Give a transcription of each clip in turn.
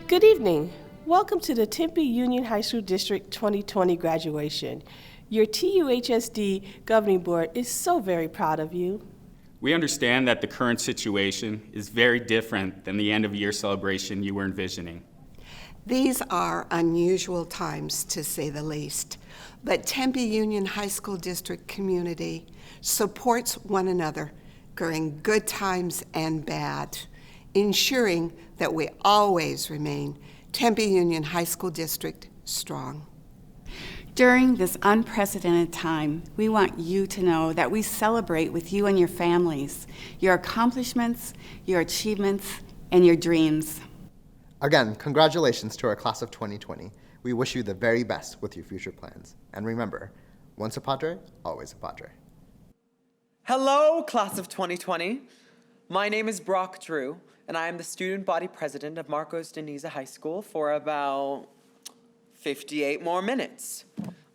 Good evening. Welcome to the Tempe Union High School District 2020 graduation. Your TUHSD Governing Board is so very proud of you. We understand that the current situation is very different than the end-of-year celebration you were envisioning. These are unusual times, to say the least, but Tempe Union High School District community supports one another during good times and bad, ensuring that we always remain Tempe Union High School District strong. During this unprecedented time, we want you to know that we celebrate with you and your families, your accomplishments, your achievements, and your dreams. Again, congratulations to our class of 2020. We wish you the very best with your future plans. And remember, once a Padre, always a Padre. Hello, class of 2020. My name is Brock Drew, and I am the student body president of Marcos de Niza High School for about 58 more minutes.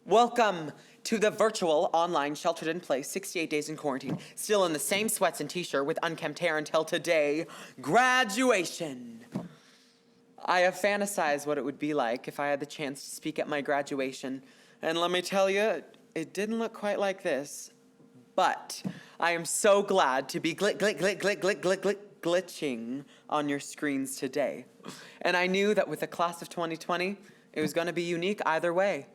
Welcome to the virtual online sheltered in place 68 days in quarantine, still in the same sweats and t-shirt with unkempt hair until today, graduation. I have fantasized what it would be like if I had the chance to speak at my graduation, and let me tell you, it didn't look quite like this, but I am so glad to be glitching on your screens today. And I knew that with the class of 2020, it was going to be unique either way.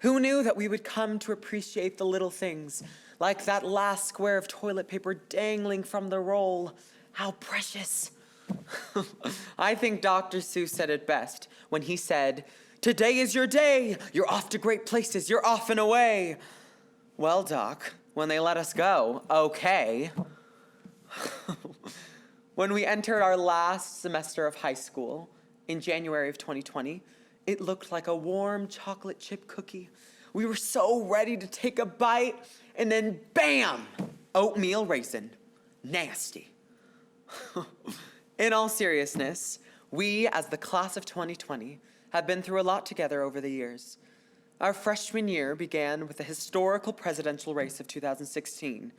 Who knew that we would come to appreciate the little things, like that last square of toilet paper dangling from the roll? How precious. I think Dr. Seuss said it best when he said, "Today is your day. You're off to great places. You're off and away." Well, Doc, when they let us go, okay. When we entered our last semester of high school in January of 2020, it looked like a warm chocolate chip cookie. We were so ready to take a bite, and then bam, oatmeal raisin. Nasty. In all seriousness, we, as the class of 2020, have been through a lot together over the years. Our freshman year began with the historical presidential race of 2016,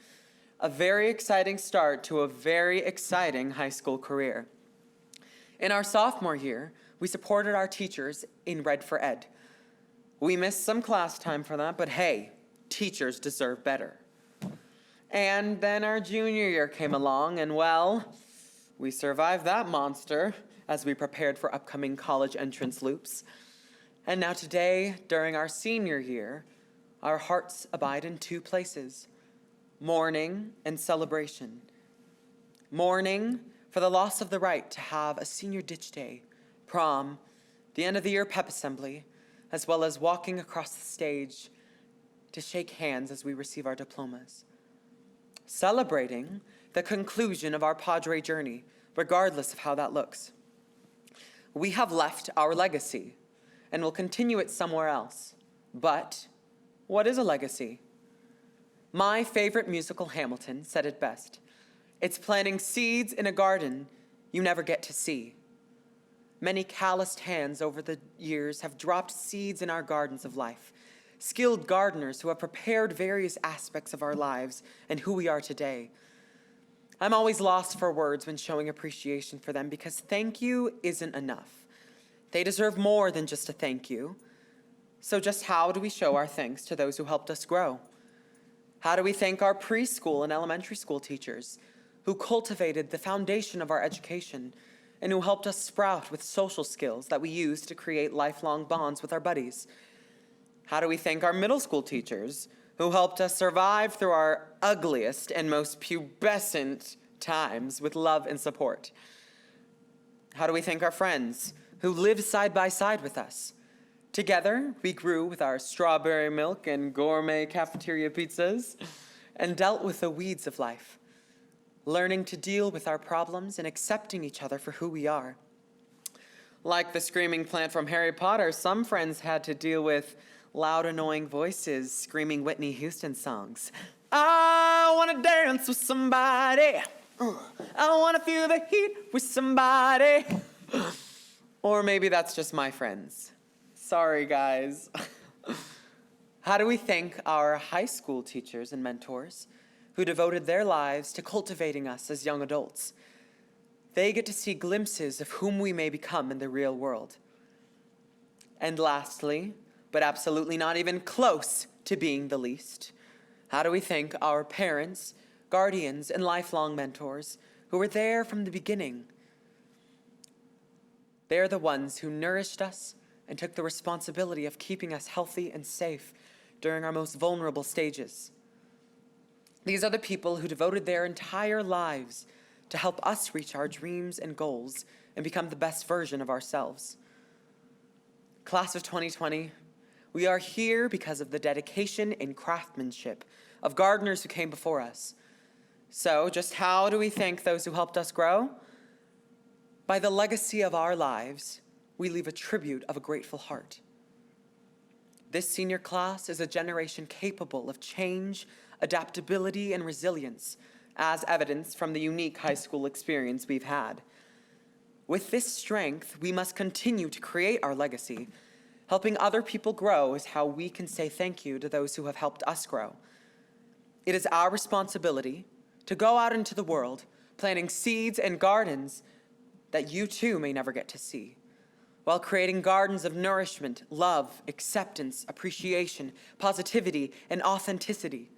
a very exciting start to a very exciting high school career. In our sophomore year, we supported our teachers in Red for Ed. We missed some class time for that, but hey, teachers deserve better. And then our junior year came along, and well, we survived that monster as we prepared for upcoming college entrance loops. And now today, during our senior year, our hearts abide in two places: mourning and celebration. Mourning for the loss of the right to have a senior ditch day, prom, the end of the year pep assembly, as well as walking across the stage to shake hands as we receive our diplomas. Celebrating the conclusion of our Padre journey, regardless of how that looks. We have left our legacy and will continue it somewhere else. But what is a legacy? My favorite musical, Hamilton, said it best. It's planting seeds in a garden you never get to see. Many calloused hands over the years have dropped seeds in our gardens of life. Skilled gardeners who have prepared various aspects of our lives and who we are today. I'm always lost for words when showing appreciation for them because thank you isn't enough. They deserve more than just a thank you. So just how do we show our thanks to those who helped us grow? How do we thank our preschool and elementary school teachers who cultivated the foundation of our education and who helped us sprout with social skills that we use to create lifelong bonds with our buddies? How do we thank our middle school teachers who helped us survive through our ugliest and most pubescent times with love and support? How do we thank our friends who lived side by side with us? Together, we grew with our strawberry milk and gourmet cafeteria pizzas and dealt with the weeds of life, learning to deal with our problems and accepting each other for who we are. Like the screaming plant from Harry Potter, some friends had to deal with loud, annoying voices screaming Whitney Houston songs. I want to dance with somebody. I want to feel the heat with somebody. Or maybe that's just my friends. Sorry, guys. How do we thank our high school teachers and mentors who devoted their lives to cultivating us as young adults. They get to see glimpses of whom we may become in the real world. And lastly, but absolutely not even close to being the least, how do we thank our parents, guardians, and lifelong mentors who were there from the beginning? They're the ones who nourished us and took the responsibility of keeping us healthy and safe during our most vulnerable stages. These are the people who devoted their entire lives to help us reach our dreams and goals and become the best version of ourselves. Class of 2020, we are here because of the dedication and craftsmanship of gardeners who came before us. So just how do we thank those who helped us grow? By the legacy of our lives, we leave a tribute of a grateful heart. This senior class is a generation capable of change, adaptability, and resilience, as evidenced from the unique high school experience we've had. With this strength, we must continue to create our legacy. Helping other people grow is how we can say thank you to those who have helped us grow. It is our responsibility to go out into the world, planting seeds and gardens that you too may never get to see, while creating gardens of nourishment, love, acceptance, appreciation, positivity, and authenticity.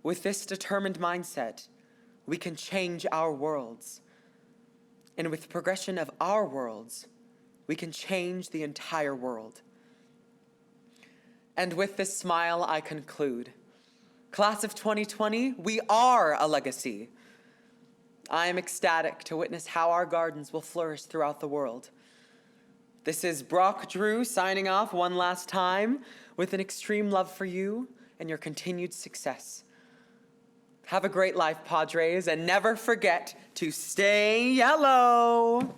With this determined mindset, we can change our worlds. And with the progression of our worlds, we can change the entire world. And with this smile, I conclude. Class of 2020, we are a legacy. I am ecstatic to witness how our gardens will flourish throughout the world. This is Brock Drew signing off one last time with an extreme love for you and your continued success. Have a great life, Padres, and never forget to stay yellow.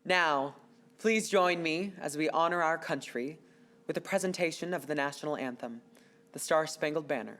Now, please join me as we honor our country with a presentation of the national anthem, the Star-Spangled Banner.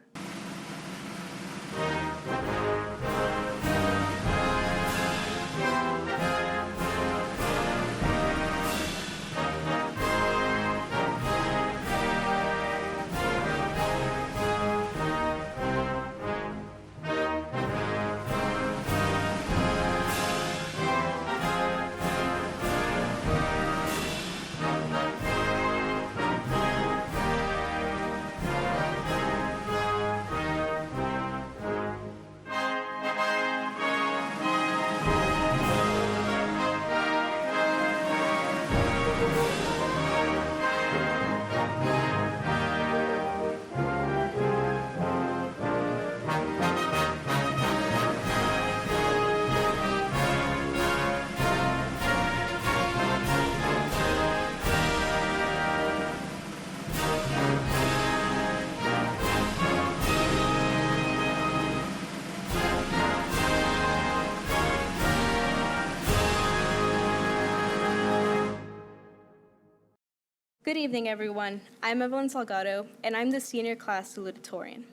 Good evening, everyone. I'm Evelyn Salgado, and I'm the senior class salutatorian.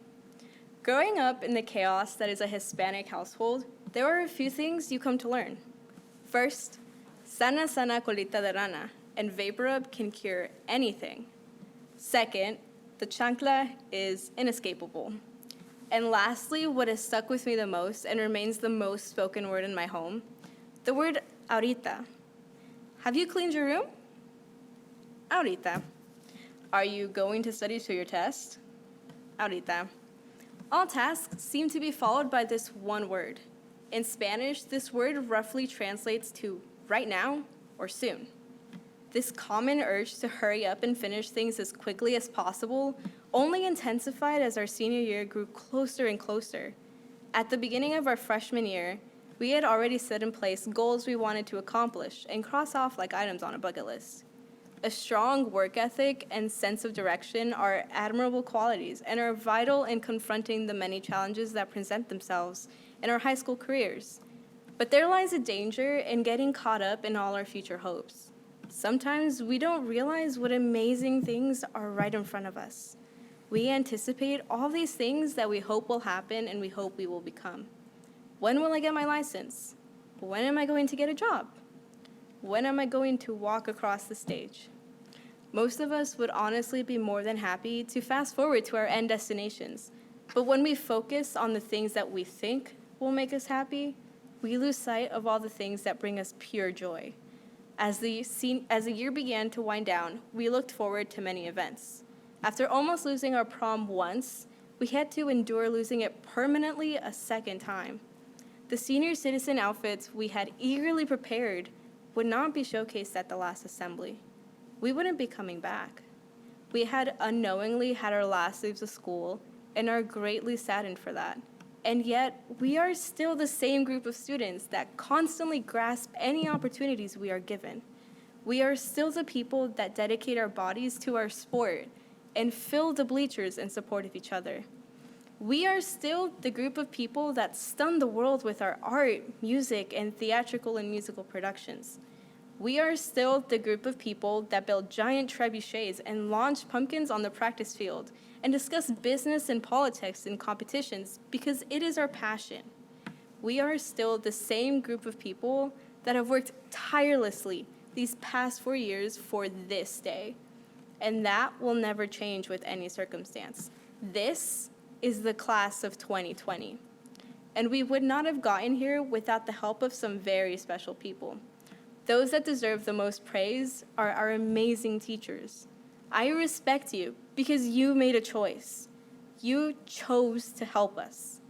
Growing up in the chaos that is a Hispanic household, there are a few things you come to learn. First, sana sana colita de rana, and vapor rub can cure anything. Second, the chancla is inescapable. And lastly, what has stuck with me the most and remains the most spoken word in my home, the word ahorita. Have you cleaned your room? Ahorita. Are you going to study to your test? Ahorita. All tasks seem to be followed by this one word. In Spanish, this word roughly translates to right now or soon. This common urge to hurry up and finish things as quickly as possible only intensified as our senior year grew closer and closer. At the beginning of our freshman year, we had already set in place goals we wanted to accomplish and cross off like items on a bucket list. A strong work ethic and sense of direction are admirable qualities and are vital in confronting the many challenges that present themselves in our high school careers. But there lies a danger in getting caught up in all our future hopes. Sometimes we don't realize what amazing things are right in front of us. We anticipate all these things that we hope will happen and we hope we will become. When will I get my license? When am I going to get a job? When am I going to walk across the stage? Most of us would honestly be more than happy to fast forward to our end destinations. But when we focus on the things that we think will make us happy, we lose sight of all the things that bring us pure joy. As the year began to wind down, we looked forward to many events. After almost losing our prom once, we had to endure losing it permanently a second time. The senior citizen outfits we had eagerly prepared would not be showcased at the last assembly. We wouldn't be coming back. We had unknowingly had our last days of school and are greatly saddened for that. And yet, we are still the same group of students that constantly grasp any opportunities we are given. We are still the people that dedicate our bodies to our sport and fill the bleachers in support of each other. We are still the group of people that stun the world with our art, music, and theatrical and musical productions. We are still the group of people that build giant trebuchets and launch pumpkins on the practice field and discuss business and politics in competitions because it is our passion. We are still the same group of people that have worked tirelessly these past 4 years for this day. And that will never change with any circumstance. This is the class of 2020. And we would not have gotten here without the help of some very special people. Those that deserve the most praise are our amazing teachers. I respect you because you made a choice. You chose to help us.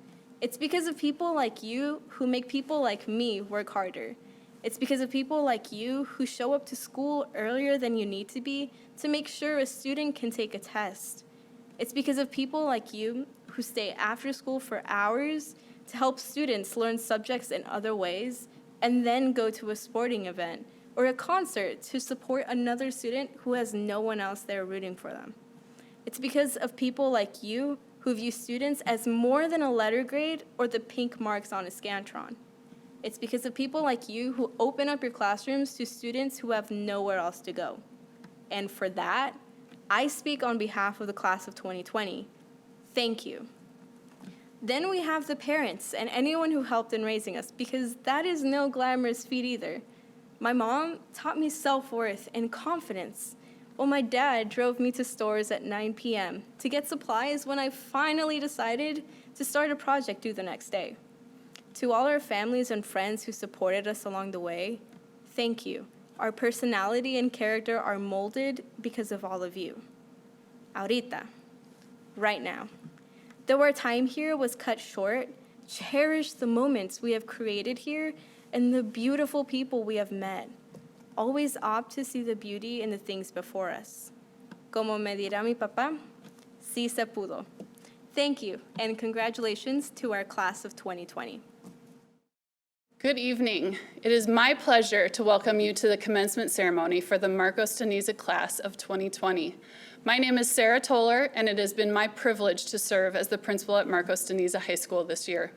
It's because of people like you who make people like me work harder. It's because of people like you who show up to school earlier than you need to be to make sure a student can take a test. It's because of people like you who stay after school for hours to help students learn subjects in other ways and then go to a sporting event or a concert to support another student who has no one else there rooting for them. It's because of people like you who view students as more than a letter grade or the pink marks on a Scantron. It's because of people like you who open up your classrooms to students who have nowhere else to go. And for that, I speak on behalf of the class of 2020. Thank you. Then we have the parents and anyone who helped in raising us, because that is no glamorous feat either. My mom taught me self-worth and confidence, while my dad drove me to stores at 9 p.m. to get supplies when I finally decided to start a project due the next day. To all our families and friends who supported us along the way, thank you. Our personality and character are molded because of all of you. Ahorita, right now. Though our time here was cut short, cherish the moments we have created here and the beautiful people we have met. Always opt to see the beauty in the things before us. Como me dirá mi papá, sí se pudo. Thank you, and congratulations to our class of 2020. Good evening. It is my pleasure to welcome you to the commencement ceremony for the Marcos de Niza class of 2020. My name is Sarah Toller, and it has been my privilege to serve as the principal at Marcos de Niza High School this year.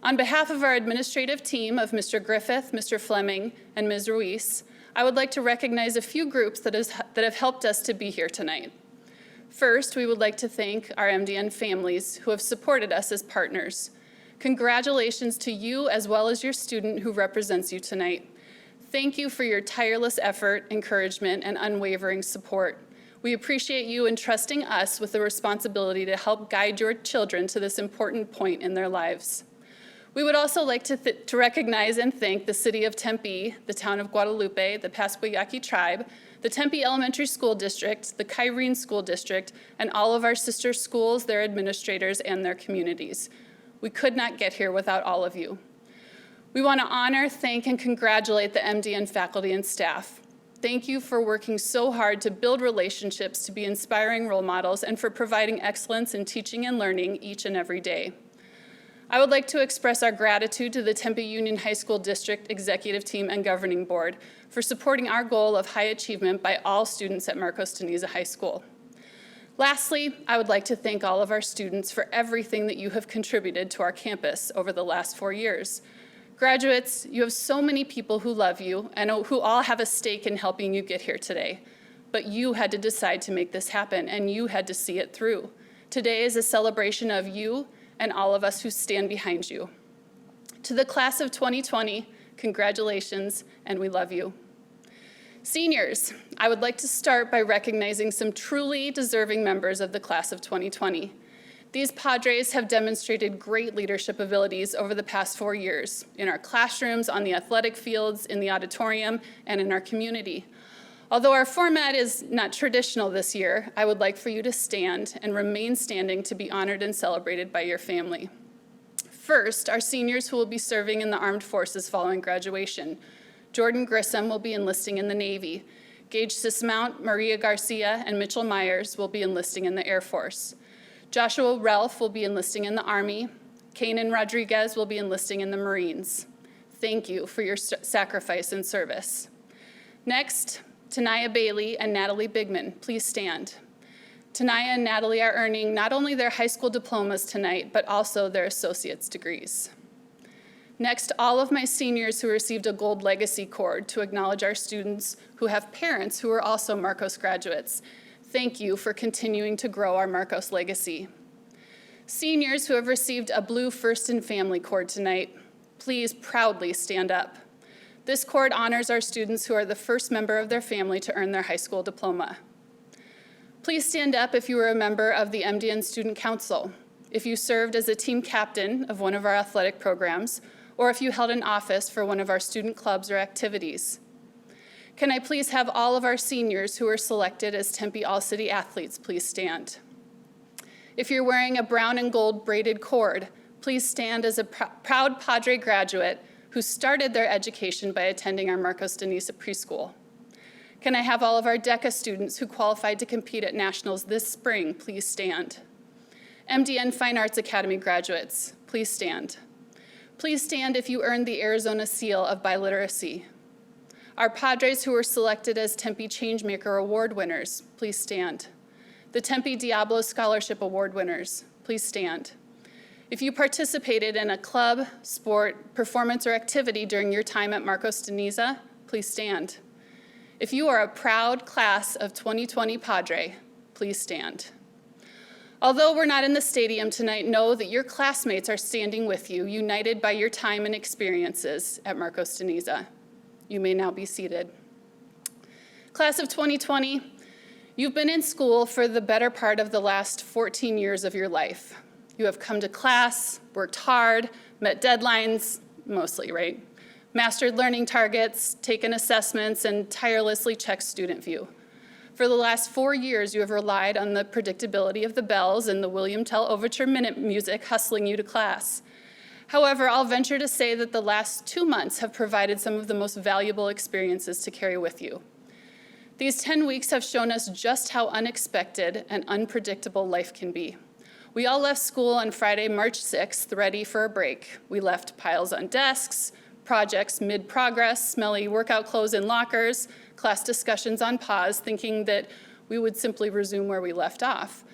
On behalf of our administrative team of Mr. Griffith, Mr. Fleming, and Ms. Ruiz, I would like to recognize a few groups that have helped us to be here tonight. First, we would like to thank our MDN families who have supported us as partners. Congratulations to you as well as your student who represents you tonight. Thank you for your tireless effort, encouragement, and unwavering support. We appreciate you entrusting us with the responsibility to help guide your children to this important point in their lives. We would also like to recognize and thank the city of Tempe, the town of Guadalupe, the Pasquayaqui tribe, the Tempe Elementary School District, the Kyrene School District, and all of our sister schools, their administrators, and their communities. We could not get here without all of you. We want to honor, thank, and congratulate the MDN faculty and staff. Thank you for working so hard to build relationships, to be inspiring role models, and for providing excellence in teaching and learning each and every day. I would like to express our gratitude to the Tempe Union High School District Executive Team and Governing Board for supporting our goal of high achievement by all students at Marcos de Niza High School. Lastly, I would like to thank all of our students for everything that you have contributed to our campus over the last 4 years. Graduates, you have so many people who love you and who all have a stake in helping you get here today. But you had to decide to make this happen, and you had to see it through. Today is a celebration of you and all of us who stand behind you. To the class of 2020, congratulations, and we love you. Seniors, I would like to start by recognizing some truly deserving members of the class of 2020. These Padres have demonstrated great leadership abilities over the past 4 years in our classrooms, on the athletic fields, in the auditorium, and in our community. Although our format is not traditional this year, I would like for you to stand and remain standing to be honored and celebrated by your family. First, our seniors who will be serving in the armed forces following graduation. Jordan Grissom will be enlisting in the Navy. Gage Sismount, Maria Garcia, and Mitchell Myers will be enlisting in the Air Force. Joshua Ralph will be enlisting in the Army. Kanan Rodriguez will be enlisting in the Marines. Thank you for your sacrifice and service. Next, Tanaya Bailey and Natalie Bigman, please stand. Tanaya and Natalie are earning not only their high school diplomas tonight, but also their associate's degrees. Next, all of my seniors who received a Gold Legacy Cord to acknowledge our students who have parents who are also Marcos graduates. Thank you for continuing to grow our Marcos legacy. Seniors who have received a Blue First and Family Cord tonight, please proudly stand up. This cord honors our students who are the first member of their family to earn their high school diploma. Please stand up if you were a member of the MDN Student Council, if you served as a team captain of one of our athletic programs, or if you held an office for one of our student clubs or activities. Can I please have all of our seniors who were selected as Tempe All-City athletes please stand? If you're wearing a brown and gold braided cord, please stand as a proud Padre graduate who started their education by attending our Marcos de Niza preschool. Can I have all of our DECA students who qualified to compete at nationals this spring please stand? MDN Fine Arts Academy graduates, please stand. Please stand if you earned the Arizona Seal of Biliteracy. Our Padres who were selected as Tempe Changemaker Award winners, please stand. The Tempe Diablo Scholarship Award winners, please stand. If you participated in a club, sport, performance, or activity during your time at Marcos de Niza, please stand. If you are a proud class of 2020 Padre, please stand. Although we're not in the stadium tonight, know that your classmates are standing with you, united by your time and experiences at Marcos de Niza. You may now be seated. Class of 2020, you've been in school for the better part of the last 14 years of your life. You have come to class, worked hard, met deadlines, mostly, right? Mastered learning targets, taken assessments, and tirelessly checked student view. For the last 4 years, you have relied on the predictability of the bells and the William Tell Overture minute music hustling you to class. However, I'll venture to say that the last 2 months have provided some of the most valuable experiences to carry with you. These 10 weeks have shown us just how unexpected and unpredictable life can be. We all left school on Friday, March 6th, ready for a break. We left piles on desks, projects mid-progress, smelly workout clothes in lockers, class discussions on pause, thinking that we would simply resume where we left off.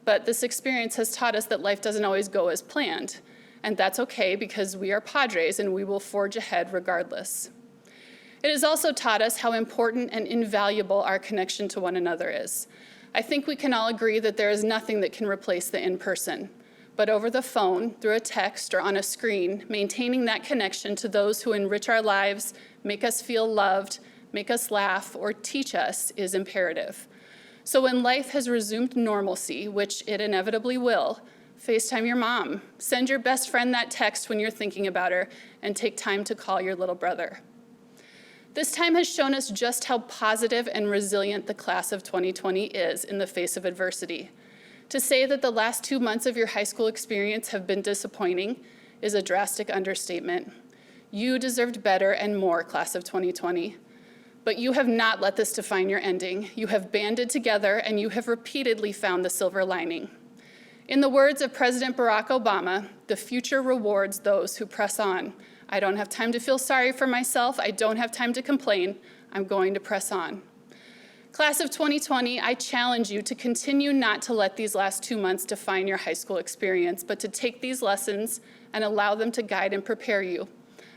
But this experience has taught us that life doesn't always go as planned. And that's okay because we are Padres and we will forge ahead regardless. It has also taught us how important and invaluable our connection to one another is. I think we can all agree that there is nothing that can replace the in-person. But over the phone, through a text, or on a screen, maintaining that connection to those who enrich our lives, make us feel loved, make us laugh, or teach us is imperative. So when life has resumed normalcy, which it inevitably will, FaceTime your mom, send your best friend that text when you're thinking about her, and take time to call your little brother. This time has shown us just how positive and resilient the class of 2020 is in the face of adversity. To say that the last 2 months of your high school experience have been disappointing is a drastic understatement. You deserved better and more, class of 2020. But you have not let this define your ending. You have banded together and you have repeatedly found the silver lining. In the words of President Barack Obama, the future rewards those who press on. I don't have time to feel sorry for myself. I don't have time to complain. I'm going to press on. Class of 2020, I challenge you to continue not to let these last 2 months define your high school experience, but to take these lessons and allow them to guide and prepare you.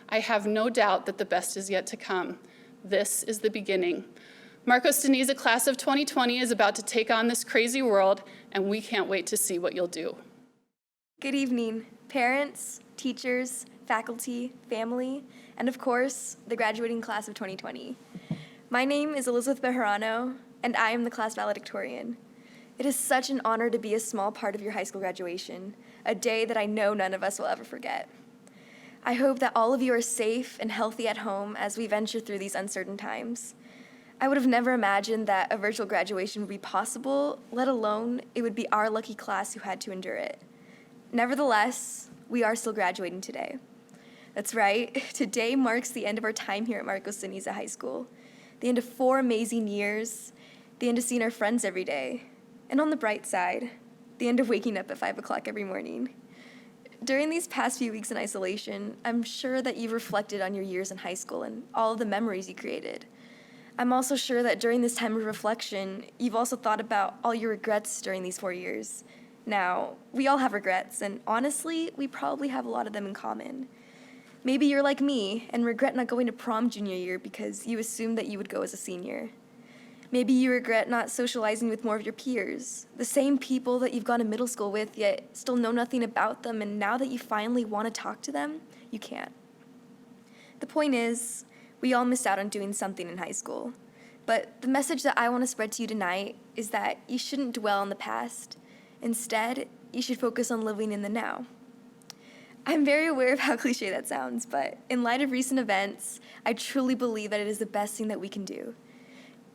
I have no doubt that the best is yet to come. This is the beginning. Marcos de Niza class of 2020 is about to take on this crazy world, and we can't wait to see what you'll do. Good evening, parents, teachers, faculty, family, and of course, the graduating class of 2020. My name is Elizabeth Bejarano, and I am the class valedictorian. It is such an honor to be a small part of your high school graduation, a day that I know none of us will ever forget. I hope that all of you are safe and healthy at home as we venture through these uncertain times. I would have never imagined that a virtual graduation would be possible, let alone it would be our lucky class who had to endure it. Nevertheless, we are still graduating today. That's right, today marks the end of our time here at Marcos de Niza High School, the end of 4 amazing years, the end of seeing our friends every day, and on the bright side, the end of waking up at 5 o'clock every morning. During these past few weeks in isolation, I'm sure that you've reflected on your years in high school and all of the memories you created. I'm also sure that during this time of reflection, you've also thought about all your regrets during these 4 years. Now, we all have regrets, and honestly, we probably have a lot of them in common. Maybe you're like me and regret not going to prom junior year because you assumed that you would go as a senior. Maybe you regret not socializing with more of your peers, the same people that you've gone to middle school with, yet still know nothing about them, and now that you finally want to talk to them, you can't. The point is, we all missed out on doing something in high school. But the message that I want to spread to you tonight is that you shouldn't dwell on the past. Instead, you should focus on living in the now. I'm very aware of how cliche that sounds, but in light of recent events, I truly believe that it is the best thing that we can do.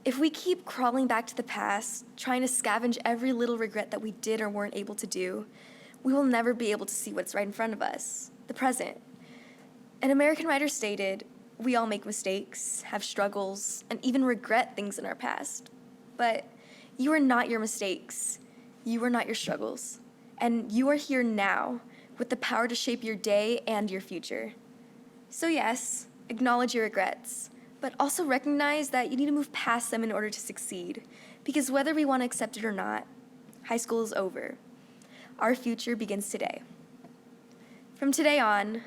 If we keep crawling back to the past, trying to scavenge every little regret that we did or weren't able to do, we will never be able to see what's right in front of us, the present. An American writer stated, "We all make mistakes, have struggles, and even regret things in our past. But you are not your mistakes. You are not your struggles. And you are here now with the power to shape your day and your future." So yes, acknowledge your regrets, but also recognize that you need to move past them in order to succeed. Because whether we want to accept it or not, high school is over. Our future begins today. From today on,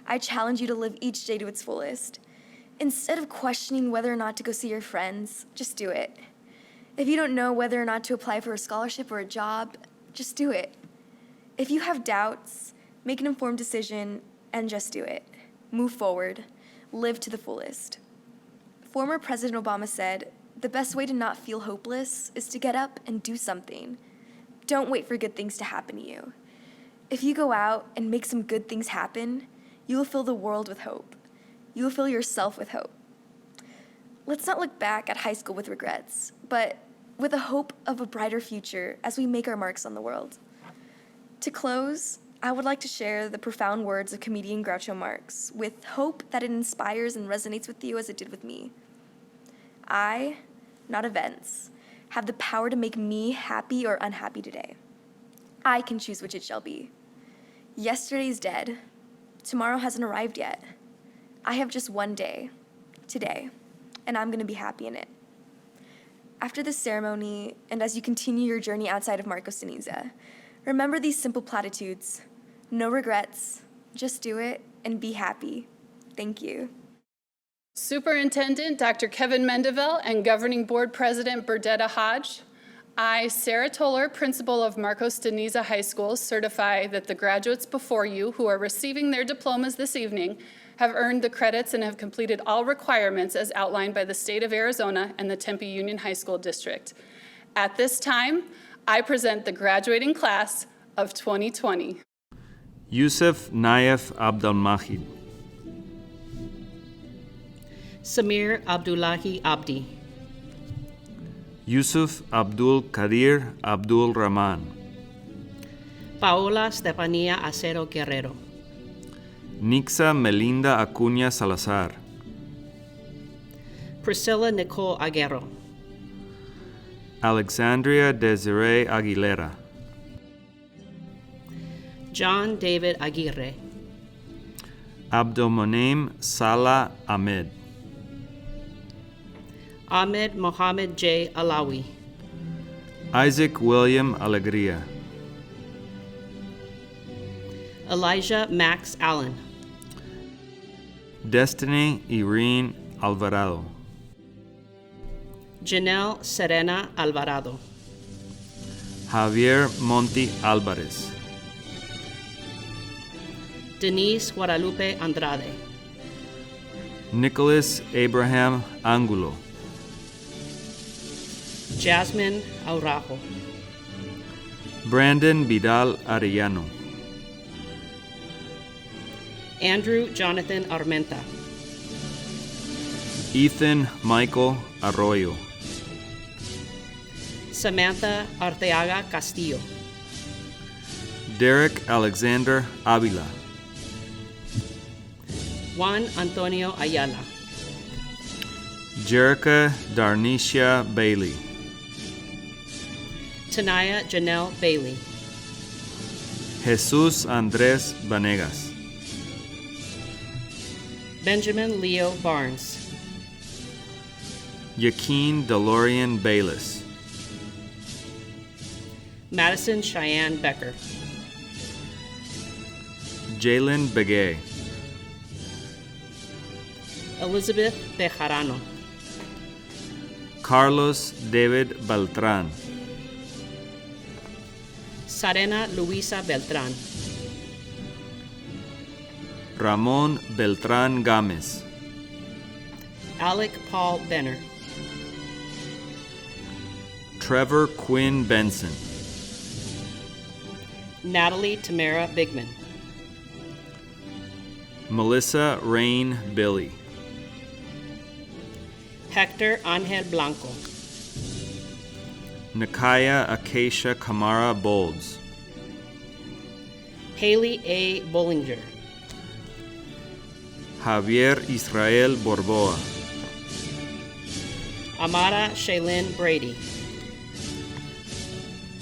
I challenge you to live each day to its fullest. Instead of questioning whether or not to go see your friends, just do it. If you don't know whether or not to apply for a scholarship or a job, just do it. If you have doubts, make an informed decision and just do it. Move forward. Live to the fullest. Former President Obama said, "The best way to not feel hopeless is to get up and do something." Don't wait for good things to happen to you. If you go out and make some good things happen, you will fill the world with hope. You will fill yourself with hope. Let's not look back at high school with regrets, but with a hope of a brighter future as we make our marks on the world. To close, I would like to share the profound words of comedian Groucho Marx with hope that it inspires and resonates with you as it did with me. I, not events, have the power to make me happy or unhappy today. I can choose which it shall be. Yesterday is dead. Tomorrow hasn't arrived yet. I have just one day, today, and I'm going to be happy in it. After this ceremony, and as you continue your journey outside of Marcos de Niza, remember these simple platitudes. No regrets, just do it, and be happy. Thank you. Superintendent Dr. Kevin Mendeville and Governing Board President Burdetta Hodge, I, Sarah Toller, Principal of Marcos de Niza High School, certify that the graduates before you who are receiving their diplomas this evening have earned the credits and have completed all requirements as outlined by the state of Arizona and the Tempe Union High School District. At this time, I present the graduating class of 2020. Yusuf Naif Abdelmajid. Samir Abdullahi Abdi. Yusuf Abdul Kadir Abdul Rahman. Paola Stefania Acero Guerrero. Nixa Melinda Acuña Salazar. Priscilla Nicole Aguero. Alexandria Desiree Aguilera. John David Aguirre. Abdelmonem Salah Ahmed. Ahmed Mohammed J. Alawi. Isaac William Alegria. Elijah Max Allen. Destiny Irene Alvarado. Janelle Serena Alvarado. Javier Monti Alvarez. Denise Guadalupe Andrade. Nicholas Abraham Angulo. Jasmine Aurajo. Brandon Vidal Arellano. Andrew Jonathan Armenta. Ethan Michael Arroyo. Samantha Arteaga Castillo. Derek Alexander Avila. Juan Antonio Ayala. Jerica Darnisha Bailey. Tanaya Janelle Bailey. Jesus Andres Vanegas. Benjamin Leo Barnes. Yaquin DeLorean Bayless. Madison Cheyenne Becker. Jalen Begay. Elizabeth Bejarano. Carlos David Beltran. Sarena Luisa Beltran. Ramon Beltran Gámez. Alec Paul Benner. Trevor Quinn Benson. Natalie Tamara Bigman. Melissa Rain Billy. Hector Angel Blanco. Nakaya Acacia Kamara Bolds. Haley A. Bollinger. Javier Israel Borboa. Amara Shaylin Brady.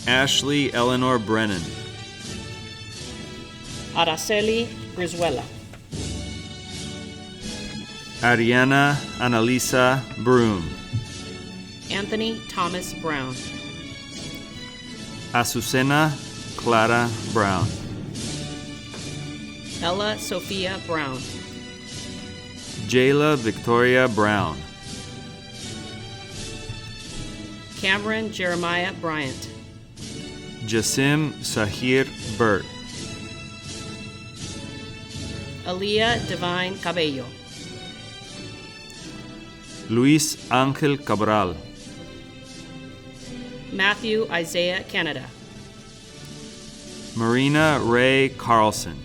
Ashley Eleanor Brennan. Araceli Brizuela. Ariana Annalisa Broom. Anthony Thomas Brown. Azucena Clara Brown. Ella Sophia Brown. Jayla Victoria Brown. Cameron Jeremiah Bryant. Jasim Sahir Burt. Aaliyah Divine Cabello. Luis Ángel Cabral. Matthew Isaiah Canada. Marina Ray Carlson.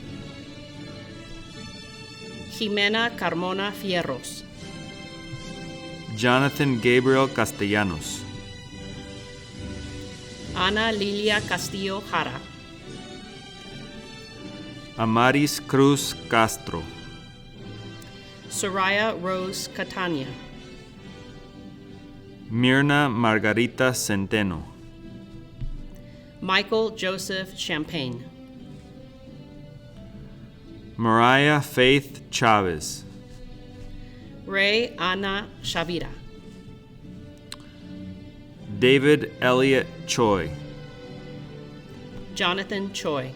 Jimena Carmona Fierros. Jonathan Gabriel Castellanos. Ana Lilia Castillo Jara. Amaris Cruz Castro. Soraya Rose Catania. Mirna Margarita Centeno. Michael Joseph Champagne. Mariah Faith Chavez. Ray Ana Shavira. David Elliott Choi. Jonathan Choi.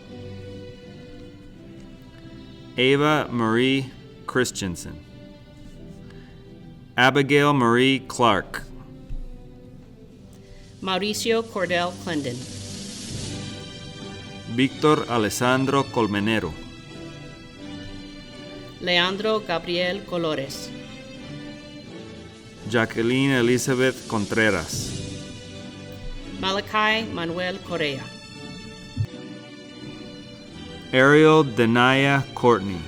Ava Marie Christensen. Abigail Marie Clark. Mauricio Cordell Clendon. Víctor Alessandro Colmenero. Leandro Gabriel Colores. Jacqueline Elizabeth Contreras. Malachi Manuel Correa. Ariel Denaya Courtney.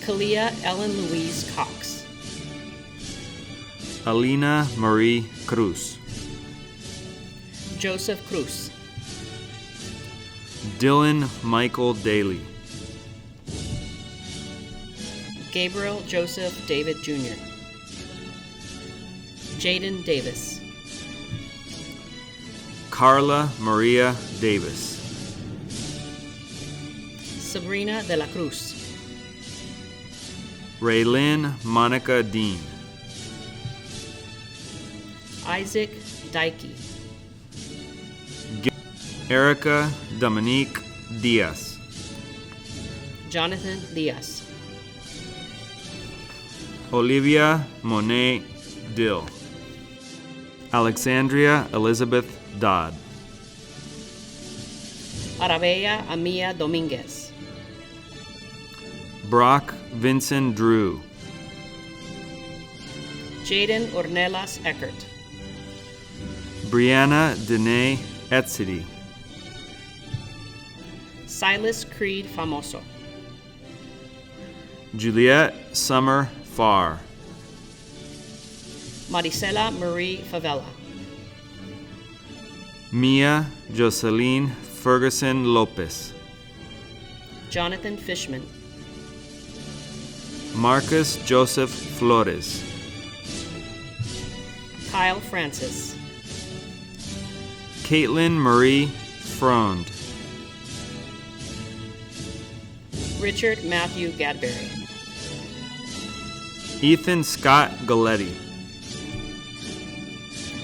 Kalia Ellen Louise Cox. Alina Marie Cruz. Joseph Cruz. Dylan Michael Daly. Gabriel Joseph David Jr. Jaden Davis. Carla Maria Davis. Sabrina de la Cruz. Raylyn Monica Dean. Isaac Dykey. Erica Dominique Diaz. Jonathan Diaz. Olivia Monet Dill. Alexandria Elizabeth Dodd. Arabella Amia Dominguez. Brock Vincent Drew. Jaden Ornelas Eckert. Brianna Dene Etzidi. Silas Creed Famoso. Juliet Summer Farr. Maricela Marie Favela. Mia Jocelyn Ferguson Lopez. Jonathan Fishman. Marcus Joseph Flores. Kyle Francis. Caitlin Marie Frond. Richard Matthew Gadberry. Ethan Scott Galletti.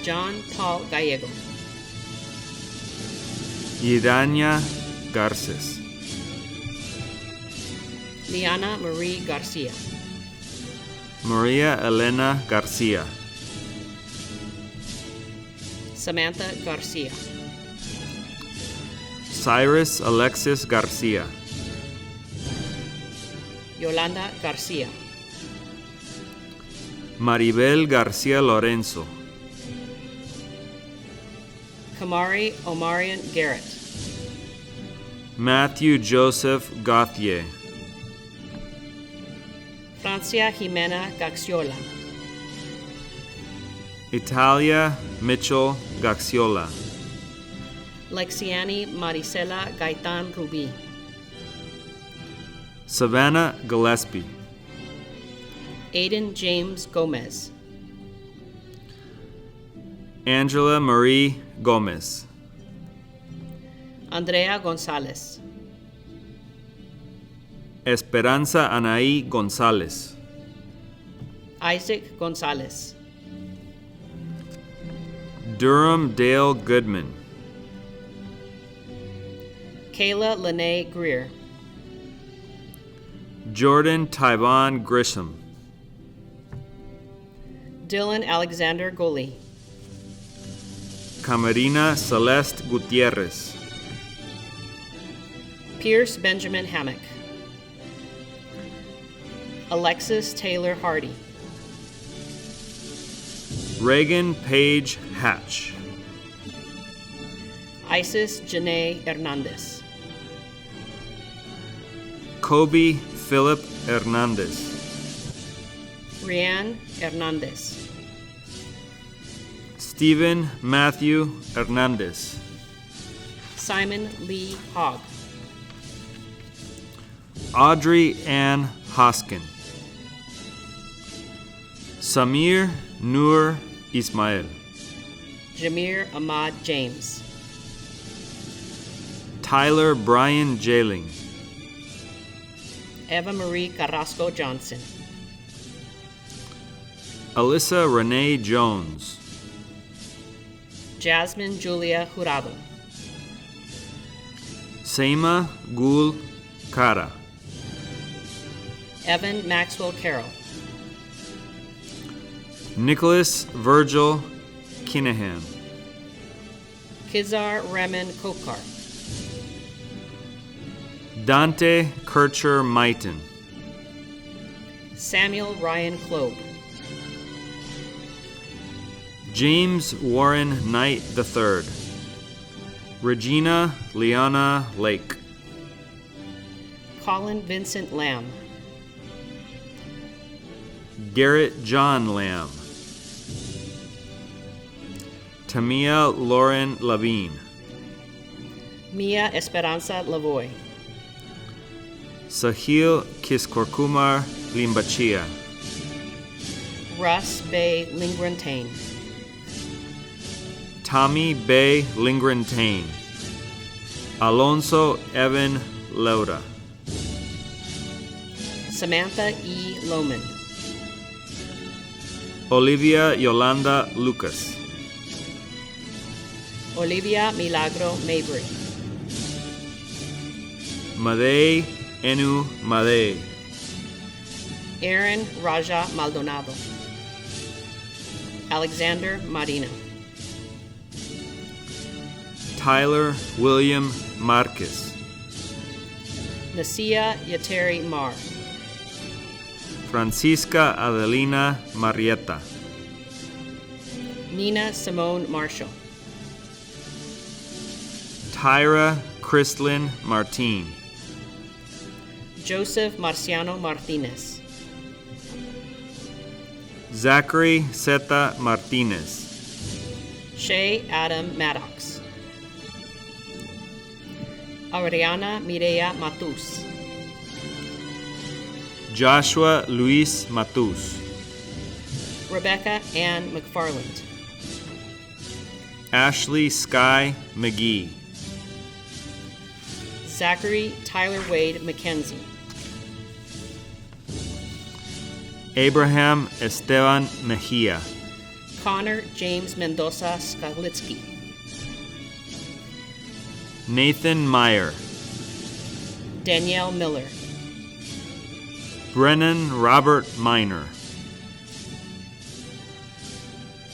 John Paul Gallego. Yidania Garces. Liana Marie Garcia. Maria Elena Garcia. Samantha Garcia. Cyrus Alexis Garcia. Yolanda Garcia. Maribel Garcia Lorenzo. Kamari Omarion Garrett. Matthew Joseph Gauthier. Francia Jimena Gaxiola. Italia Mitchell Gaxiola. Lexiani Maricela Gaitan Rubí. Savannah Gillespie. Aiden James Gomez. Angela Marie Gomez. Andrea Gonzalez. Esperanza Anaí González. Isaac Gonzalez. Durham Dale Goodman. Kayla Lene Greer. Jordan Tyvon Grisham. Dylan Alexander Goli. Camarina Celeste Gutierrez. Pierce Benjamin Hammock. Alexis Taylor Hardy. Reagan Page Hatch. Isis Janae Hernandez. Kobe Philip Hernandez. Rianne Hernandez. Stephen Matthew Hernandez. Simon Lee Hogg. Audrey Ann Hoskin. Samir Nur Ismail. Jameer Ahmad James. Tyler Brian Jailing. Eva Marie Carrasco Johnson. Alyssa Renee Jones. Jasmine Julia Jurado. Seima Gul Kara. Evan Maxwell Carroll. Nicholas Virgil Kinahan. Kizar Remen Kokar. Dante Kircher Maiton. Samuel Ryan Klobe. James Warren Knight III. Regina Liana Lake. Colin Vincent Lamb. Garrett John Lamb. Tamia Lauren Levine. Mia Esperanza Lavoy. Sahil Kiskorkumar Limbachia. Russ Bay Lingrentain. Tommy Bay Lingrentain. Alonso Evan Lauda. Samantha E. Lohman. Olivia Yolanda Lucas. Olivia Milagro Mabry. Madei Enu Madei. Aaron Raja Maldonado. Alexander Marina. Tyler William Marquez. Nasia Yateri Mar. Francisca Adelina Marietta. Nina Simone Marshall. Tyra Kristlyn Martin. Joseph Marciano Martinez. Zachary Zeta Martinez. Shay Adam Maddox. Ariana Mireya Matus. Joshua Luis Matus. Rebecca Ann McFarland. Ashley Sky McGee. Zachary Tyler Wade McKenzie. Abraham Esteban Mejia. Connor James Mendoza Skaglitsky. Nathan Meyer. Danielle Miller. Brennan Robert Miner.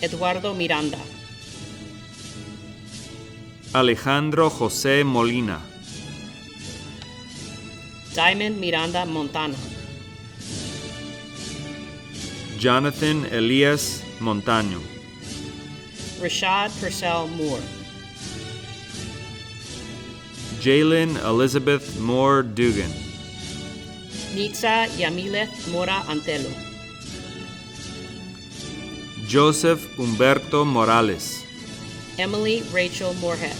Eduardo Miranda. Alejandro Jose Molina. Diamond Miranda Montana. Jonathan Elias Montaño. Rashad Purcell Moore. Jalen Elizabeth Moore Dugan. Niza Yamileth Mora Antelo. Joseph Humberto Morales. Emily Rachel Moorhead.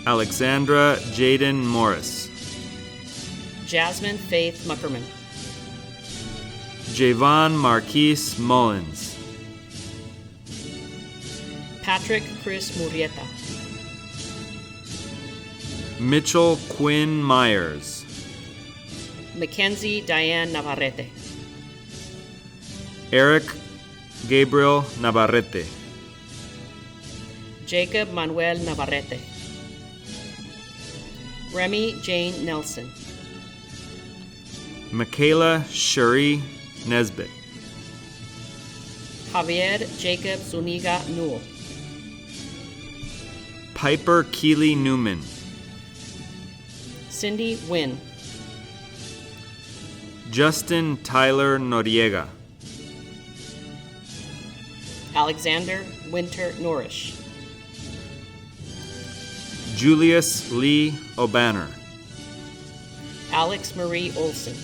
Alexandra Jaden Morris. Jasmine Faith Muckerman. Javon Marquise Mullins. Patrick Chris Murrieta. Mitchell Quinn Myers. Mackenzie Diane Navarrete. Eric Gabriel Navarrete. Jacob Manuel Navarrete. Remy Jane Nelson. Michaela Cherie Nesbitt. Javier Jacob Zuniga Newell. Piper Keeley Newman. Cindy Wynn. Justin Tyler Noriega. Alexander Winter Norrish. Julius Lee O'Banner. Alex Marie Olson.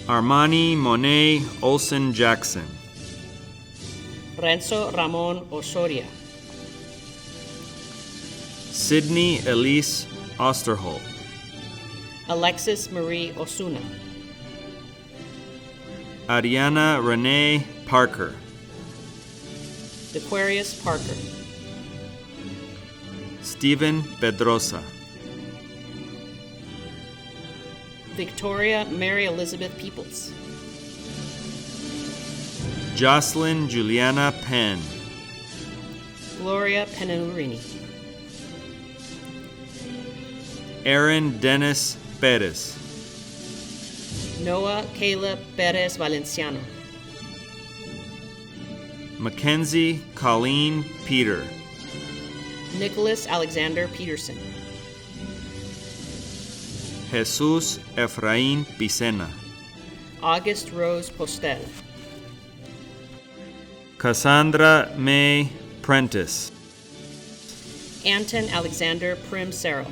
Armani Monet Olson Jackson. Renzo Ramon Osoria. Sydney Elise Osterholt. Alexis Marie Osuna. Ariana Renee Parker. Dequarius Parker. Stephen Pedrosa. Victoria Mary Elizabeth Peoples. Jocelyn Juliana Penn. Gloria Penalurini. Aaron Dennis Perez. Noah Caleb Perez Valenciano. Mackenzie Colleen Peter. Nicholas Alexander Peterson. Jesus Efraín Picena. August Rose Postel. Cassandra May Prentice. Anton Alexander Prim Serra.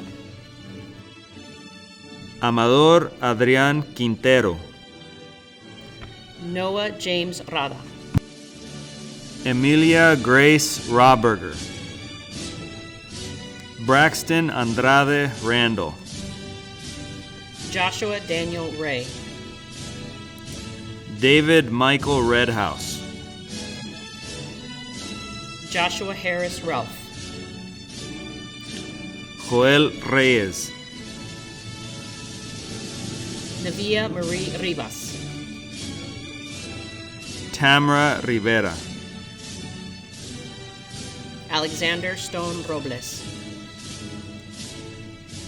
Amador Adrián Quintero. Noah James Rada. Emilia Grace Rawberger. Braxton Andrade Randall. Joshua Daniel Ray. David Michael Redhouse. Joshua Harris Ralph. Joel Reyes. Navia Marie Rivas. Tamara Rivera. Alexander Stone Robles.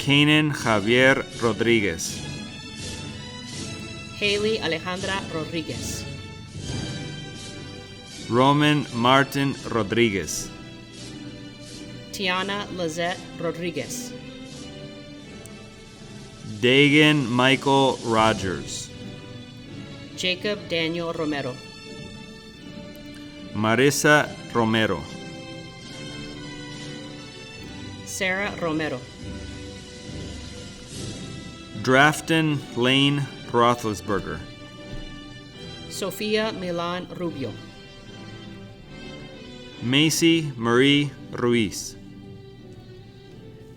Kanan Javier Rodriguez. Haley Alejandra Rodriguez. Roman Martin Rodriguez. Tiana Lizette Rodriguez. Dagan Michael Rogers. Jacob Daniel Romero. Marissa Romero. Sarah Romero. Drafton Lane Roethlisberger. Sofia Milan Rubio. Macy Marie Ruiz.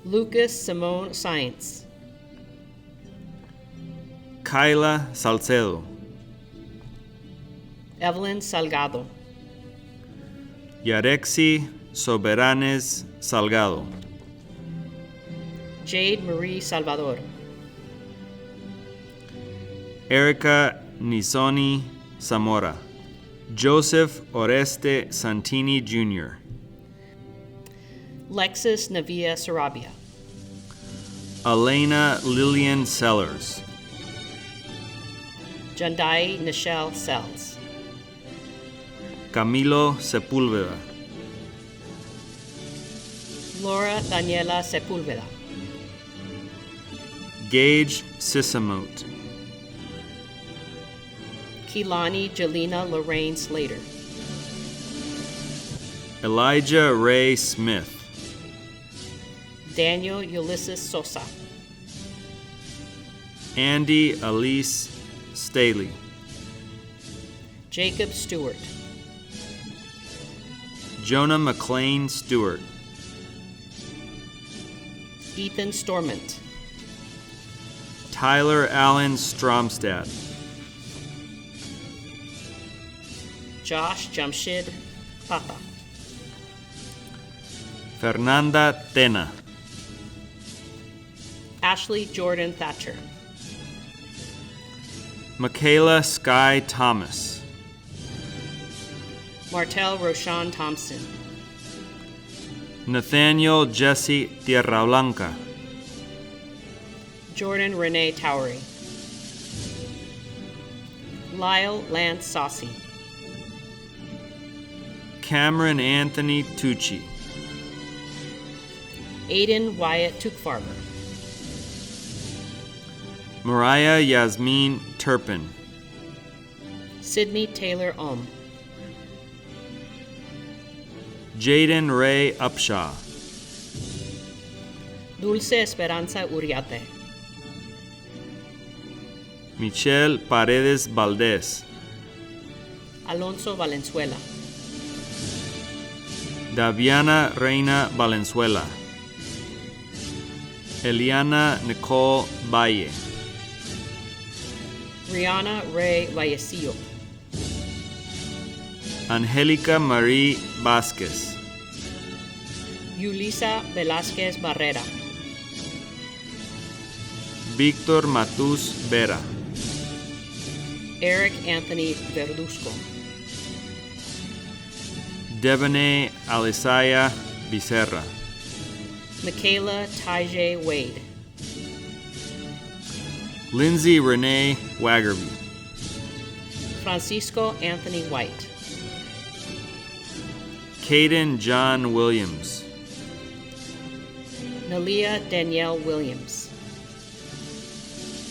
Lucas Simone Science. Kyla Salcedo. Evelyn Salgado. Yarexi Soberanes Salgado. Jade Marie Salvador. Erica Nisoni Zamora. Joseph Oreste Santini Jr. Lexus Navia Sarabia. Elena Lillian Sellers. Jandai Nichelle Sells. Camilo Sepúlveda. Laura Daniela Sepúlveda. Gage Sisamote. Keelani Jelena Lorraine Slater. Elijah Ray Smith. Daniel Ulysses Sosa. Andy Elise Staley. Jacob Stewart. Jonah McLean Stewart. Ethan Stormont. Tyler Allen Stromstad. Josh Jamshid Papa. Fernanda Tena. Ashley Jordan Thatcher. Michaela Sky Thomas. Martel Roshan Thompson. Nathaniel Jesse Tierrablanca. Jordan Renee Towery. Lyle Lance Saucy. Cameron Anthony Tucci. Aiden Wyatt Tukfarber. Mariah Yasmin Turpin. Sydney Taylor Ohm. Jaden Ray Upshaw. Dulce Esperanza Uriate. Michelle Paredes Valdez. Alonso Valenzuela. Daviana Reina Valenzuela. Eliana Nicole Valle. Rihanna Ray Vallecillo. Angelica Marie Vasquez. Yulisa Velázquez Barrera. Víctor Matus Vera. Eric Anthony Verduzco. Devane Alisaya Becerra. Michaela Tajay Wade. Lindsay Renee Waggerby. Francisco Anthony White. Caden John Williams. Nalia Danielle Williams.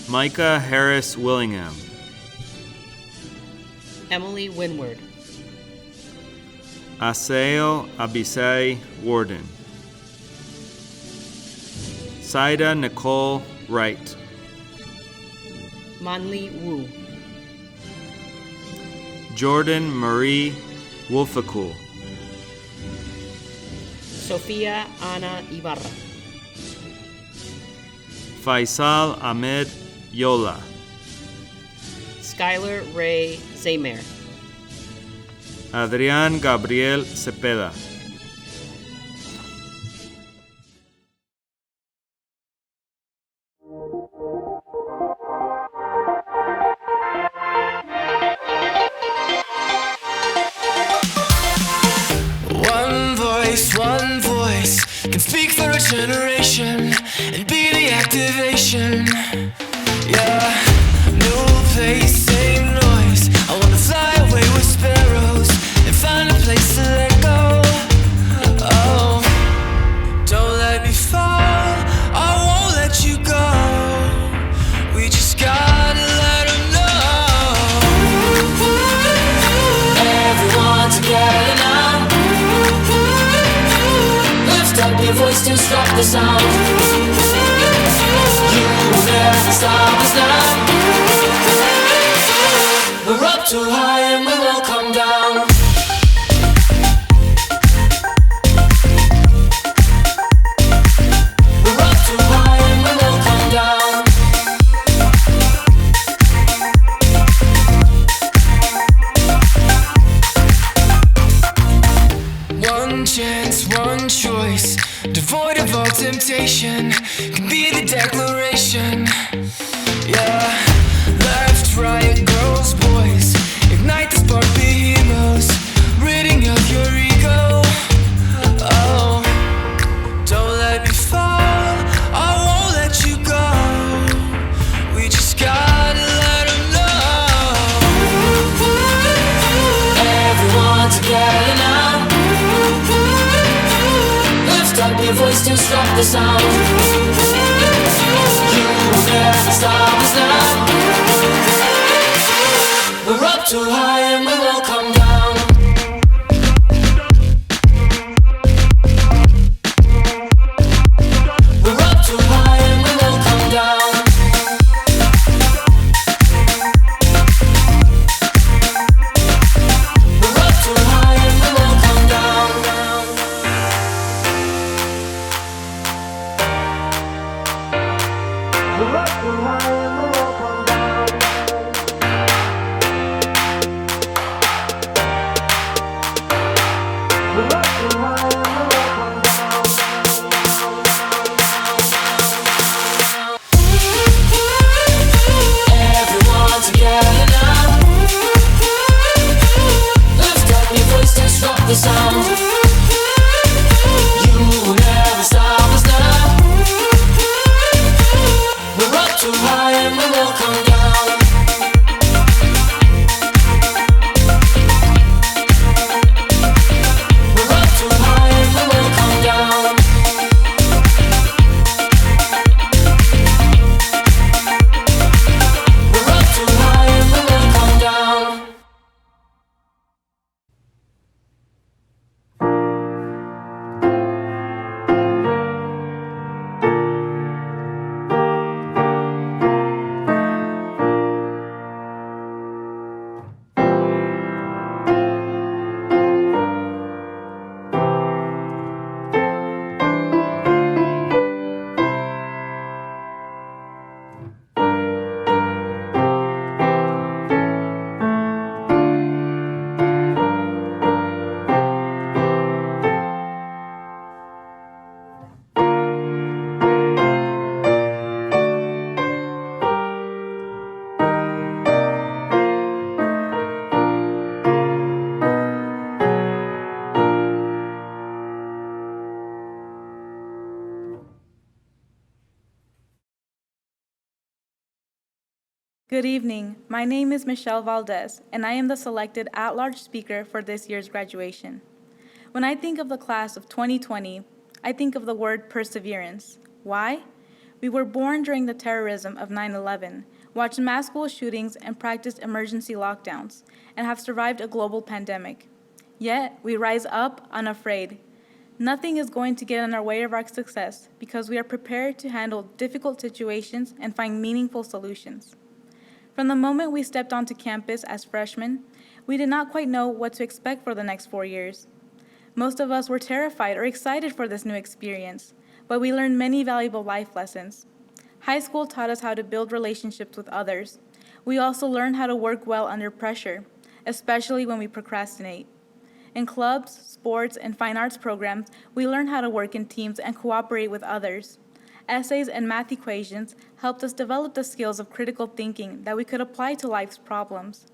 Micah Harris Willingham. Emily Winward. Asael Abisai Warden. Saida Nicole Wright. Manli Wu. Jordan Marie Wolfakul. Sofia Ana Ibarra. Faisal Ahmed Yola. Skylar Ray Zamer. Adrián Gabriel Cepeda. One voice can speak for a generation and be the activation. Yeah, new place, same noise. I wanna fly away with sparrows and find a place to let go. Oh, don't let me fall, I won't let you go. We just gotta let them know. Everyone together now. Lift up your voice to stop the the sound. You will never stop us now. We're up too high and we won't come down. We're up too high and we won't come down. One chance, one choice, devoid of all temptation, can be the declaration. Yeah, left, right, girls, boys, ignite the spark, be heroes, ridding of your ego. Oh, don't let me fall, I won't let you go. We just gotta let them know. Everyone together now. Lift up your voice to stop the sound. You will never stop us now. We're up too high and we won't come down. We're up too high and we won't come down. We're up too high and we won't come down. We're up too high and we won't come down. We're up too high and we won't come down. Everyone together now. Lift up your voice to stop the sound. You will never stop us now. We're up too high and we won't come down. We're up too high and we won't come down. We're up too high and we won't come down. Good evening. My name is Michelle Valdez, and I am the selected at-large speaker for this year's graduation. When I think of the class of 2020, I think of the word perseverance. Why? We were born during the terrorism of 9/11, watched mass school shootings and practiced emergency lockdowns, and have survived a global pandemic. Yet, we rise up unafraid. Nothing is going to get in our way of our success because we are prepared to handle difficult situations and find meaningful solutions. From the moment we stepped onto campus as freshmen, we did not quite know what to expect for the next 4 years. Most of us were terrified or excited for this new experience, but we learned many valuable life lessons. High school taught us how to build relationships with others. We also learned how to work well under pressure, especially when we procrastinate. In clubs, sports, and fine arts programs, we learned how to work in teams and cooperate with others. Essays and math equations helped us develop the skills of critical thinking that we could apply to life's problems.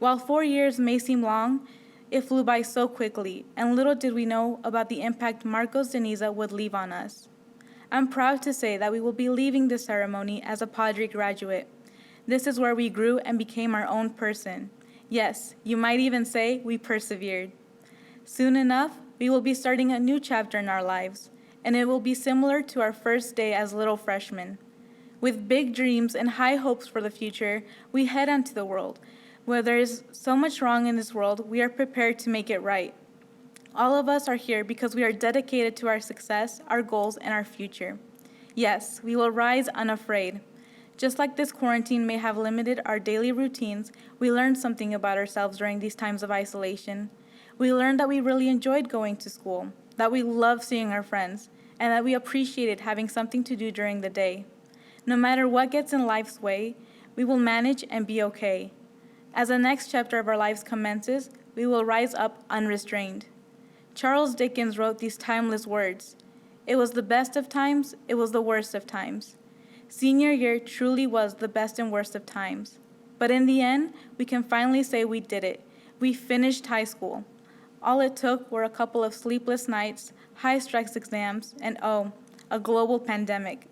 While 4 years may seem long, it flew by so quickly, and little did we know about the impact Marcos de Niza would leave on us. I'm proud to say that we will be leaving this ceremony as a Padre graduate. This is where we grew and became our own person. Yes, you might even say we persevered. Soon enough, we will be starting a new chapter in our lives, and it will be similar to our first day as little freshmen. With big dreams and high hopes for the future, we head onto the world. Where there is so much wrong in this world, we are prepared to make it right. All of us are here because we are dedicated to our success, our goals, and our future. Yes, we will rise unafraid. Just like this quarantine may have limited our daily routines, we learned something about ourselves during these times of isolation. We learned that we really enjoyed going to school, that we loved seeing our friends, and that we appreciated having something to do during the day. No matter what gets in life's way, we will manage and be okay. As the next chapter of our lives commences, we will rise up unrestrained. Charles Dickens wrote these timeless words. It was the best of times, it was the worst of times. Senior year truly was the best and worst of times. But in the end, we can finally say we did it. We finished high school. All it took were a couple of sleepless nights, high-stress exams, and a global pandemic.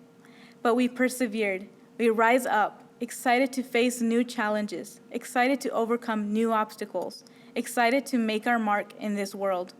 But we persevered. We rise up, excited to face new challenges, excited to overcome new obstacles, excited to make our mark in this world.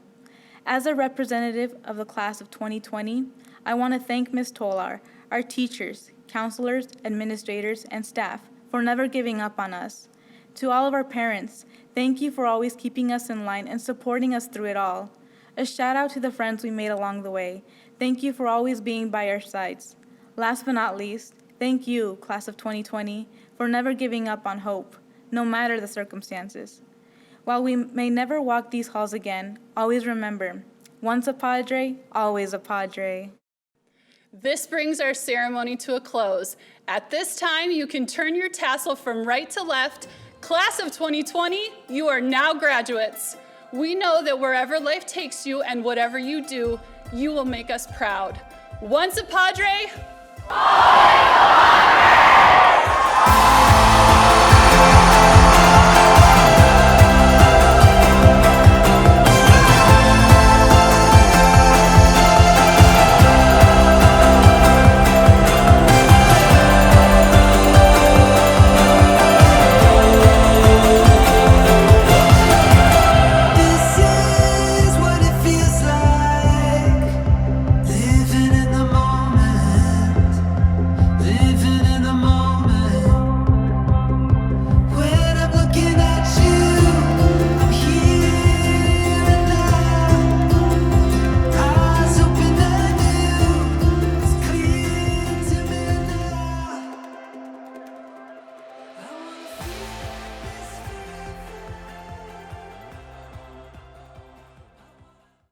As a representative of the class of 2020, I want to thank Ms. Tolar, our teachers, counselors, administrators, and staff for never giving up on us. To all of our parents, thank you for always keeping us in line and supporting us through it all. A shout out to the friends we made along the way. Thank you for always being by our sides. Last but not least, thank you, class of 2020, for never giving up on hope, no matter the circumstances. While we may never walk these halls again, always remember, once a Padre, always a Padre. This brings our ceremony to a close. At this time, you can turn your tassel from right to left. Class of 2020, you are now graduates. We know that wherever life takes you and whatever you do, you will make us proud. Once a Padre,